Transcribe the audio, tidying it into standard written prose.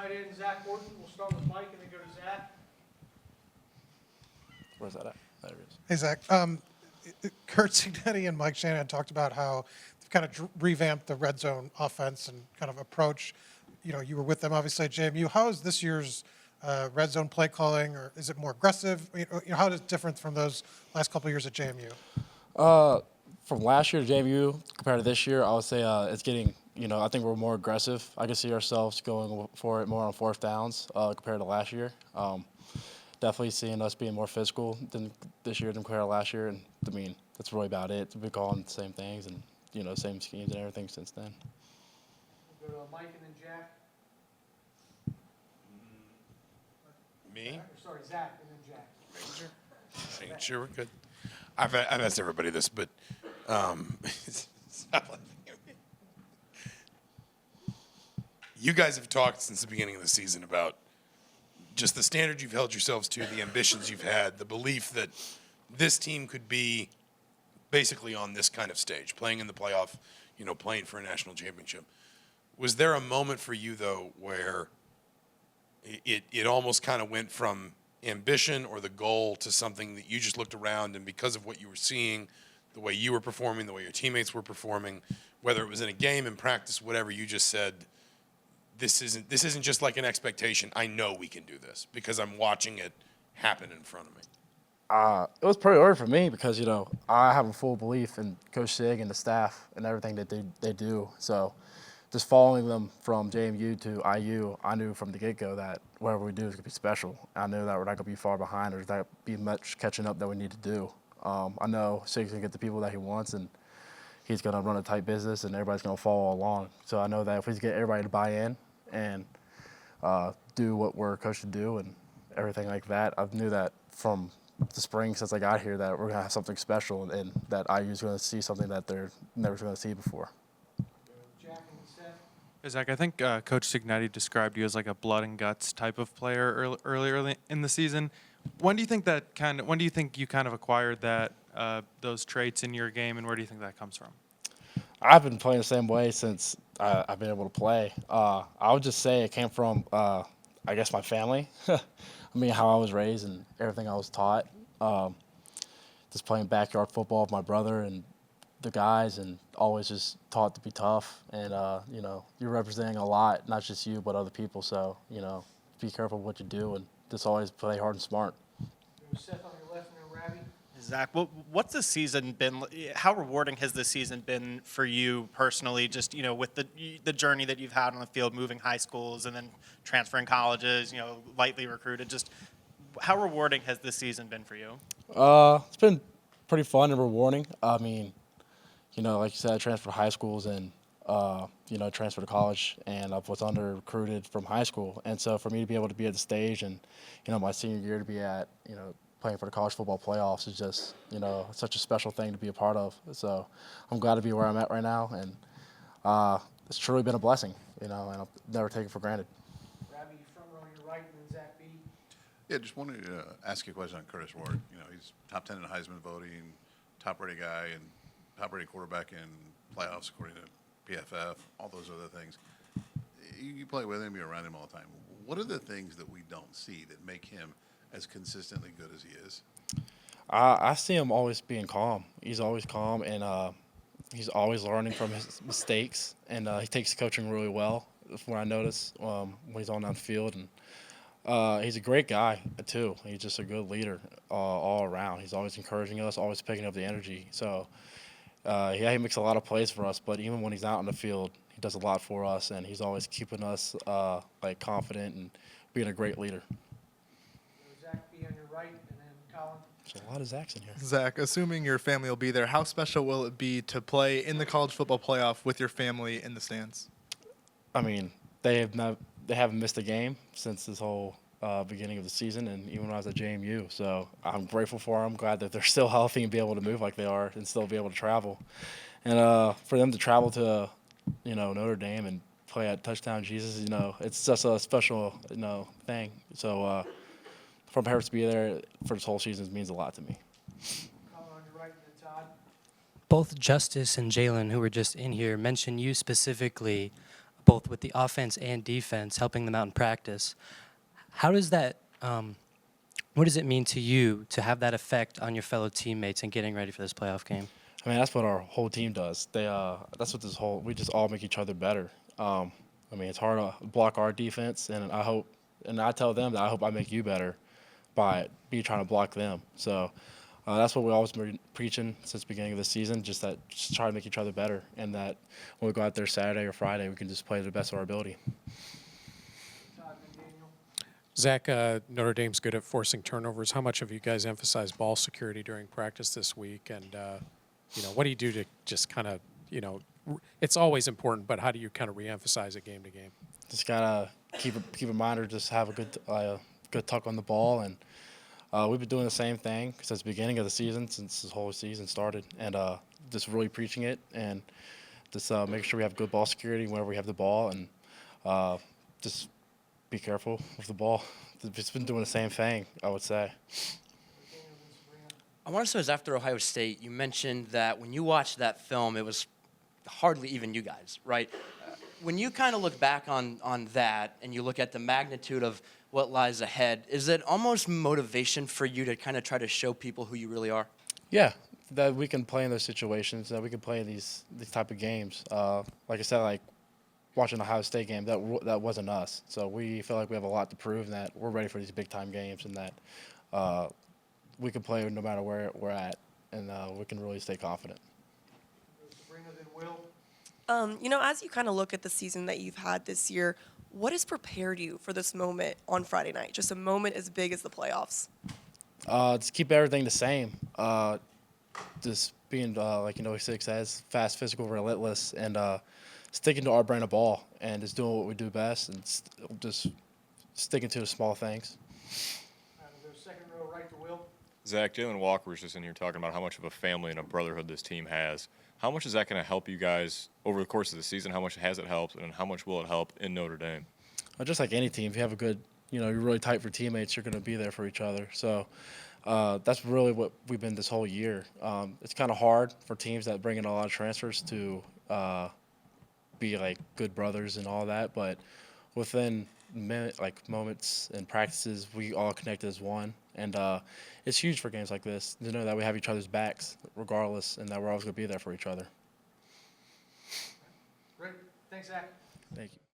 tight end Zach Horton. We'll start with Mike and then go to Zach. Where's that at? There it is. Hey, Zach. Kurt Cignetti and Mike Shanahan talked about how they've kind of revamped the red zone offense and kind of approach. You know, you were with them obviously at JMU. How is this year's red zone play calling, or is it more aggressive? You know, how is it different from those last couple of years at JMU? From last year to JMU compared to this year, I would say it's getting, I think we're more aggressive. I can see ourselves going for it more on fourth downs compared to last year. Definitely seeing us being more physical than this year than compared to last year. And, I mean, that's really about it. We've been calling the same things and, same schemes and everything since then. We'll go to Mike and then Jack. Me? Sorry, Zach and then Jack. Making sure we're good. I've asked everybody this, but stop laughing at me. You guys have talked since the beginning of the season about just the standard you've held yourselves to, the ambitions you've had, the belief that this team could be basically on this kind of stage, playing in the playoff, playing for a national championship. Was there a moment for you, though, where it almost kind of went from ambition or the goal to something that you just looked around and because of what you were seeing, the way you were performing, the way your teammates were performing, whether it was in a game, in practice, whatever, you just said, this isn't just like an expectation. I know we can do this because I'm watching it happen in front of me. It was pretty hard for me because, I have a full belief in Coach Sig and the staff and everything that they do. So just following them from JMU to IU, I knew from the get-go that whatever we do is going to be special. I knew that we're not going to be far behind. There's not going to be much catching up that we need to do. I know Sig's going to get the people that he wants, and he's going to run a tight business, and everybody's going to follow along. So I know that if we get everybody to buy in and do what we're coached to do and everything like that, I knew that from the spring since I got here that we're going to have something special and that IU's going to see something that they're never going to see before. Jack and Seth. Hey, Zach, I think Coach Cignetti described you as like a blood and guts type of player earlier in the season. When do you think you kind of acquired that those traits in your game, and where do you think that comes from? I've been playing the same way since I've been able to play. I would just say it came from, I guess, my family. I mean, how I was raised and everything I was taught. Just playing backyard football with my brother and the guys, and always just taught to be tough. And, you're representing a lot, not just you, but other people. So, be careful what you do and just always play hard and smart. Seth on your left and then Ravi. Zach, what's the season been? How rewarding has this season been for you personally? Just with the journey that you've had on the field, moving high schools and then transferring colleges, lightly recruited. Just how rewarding has this season been for you? It's been pretty fun and rewarding. I mean, like you said, I transferred to high schools and transferred to college, and I was under recruited from high school. And so for me to be able to be at the stage and my senior year to be at playing for the college football playoffs is just, such a special thing to be a part of. So I'm glad to be where I'm at right now, and it's truly been a blessing, and I'll never take it for granted. Ravi, front row on your right, and then Zach B. Yeah, just wanted to ask you a question on Curtis Ward. He's top 10 in Heisman voting, top-rated guy, and top-rated quarterback in playoffs according to PFF, all those other things. You play with him, you're around him all the time. What are the things that we don't see that make him as consistently good as he is? I see him always being calm. He's always calm, and he's always learning from his mistakes, and he takes coaching really well. That's what I notice when he's on the field. And he's a great guy, too. He's just a good leader all around. He's always encouraging us, always picking up the energy. So, he makes a lot of plays for us, but even when he's out on the field, he does a lot for us, and he's always keeping us confident and being a great leader. Zach B on your right, and then Colin. There's a lot of Zachs in here. Zach, assuming your family will be there, how special will it be to play in the college football playoff with your family in the stands? I mean, they haven't missed a game since this whole beginning of the season, and even when I was at JMU. So I'm grateful for them. Glad that they're still healthy and be able to move like they are and still be able to travel. And for them to travel to, Notre Dame and play at Touchdown Jesus, it's just a special, thing. So from Harris to be there for this whole season means a lot to me. Colin on your right, and then Todd. Both Justice and Jalen, who were just in here, mentioned you specifically both with the offense and defense, helping them out in practice. How does that, what does it mean to you to have that effect on your fellow teammates and getting ready for this playoff game? I mean, that's what our whole team does. That's what we just all make each other better. I mean, it's hard to block our defense, and I tell them that I hope I make you better by me trying to block them. So that's what we always been preaching since the beginning of the season, just try to make each other better, and that when we go out there Saturday or Friday, we can just play to the best of our ability. Todd and Daniel. Zach, Notre Dame's good at forcing turnovers. How much have you guys emphasized ball security during practice this week? And, what do you do to just kind of, it's always important, but how do you kind of reemphasize it game to game? Just gotta keep in mind or just have a good tuck on the ball, and we've been doing the same thing since the beginning of the season, since this whole season started, and just really preaching it, and just making sure we have good ball security whenever we have the ball, and just be careful with the ball. We've just been doing the same thing, I would say. Daniel and Sabrina. I want to say it was after Ohio State. You mentioned that when you watched that film, it was hardly even you guys, right? When you kind of look back on that and you look at the magnitude of what lies ahead, is it almost motivation for you to kind of try to show people who you really are? Yeah, that we can play in those situations, that we can play in these type of games. Like I said, like watching the Ohio State game, that wasn't us. So we feel like we have a lot to prove, and that we're ready for these big time games, and that we can play no matter where we're at, and we can really stay confident. Sabrina, then Will. As you kind of look at the season that you've had this year, what has prepared you for this moment on Friday night? Just a moment as big as the playoffs. Just keep everything the same. Just being, like Six says, fast, physical, relentless, and sticking to our brand of ball, and just doing what we do best, and just sticking to the small things. We'll go second row right to Will. Zach, Jalen Walker was just in here talking about how much of a family and a brotherhood this team has. How much is that going to help you guys over the course of the season? How much has it helped, and how much will it help in Notre Dame? Just like any team, if you have a good, you're really tight for teammates, you're going to be there for each other. So that's really what we've been this whole year. It's kind of hard for teams that bring in a lot of transfers to be like good brothers and all that, but within moments and practices, we all connect as one, and it's huge for games like this to know that we have each other's backs regardless, and that we're always going to be there for each other. Great. Thanks, Zach. Thank you.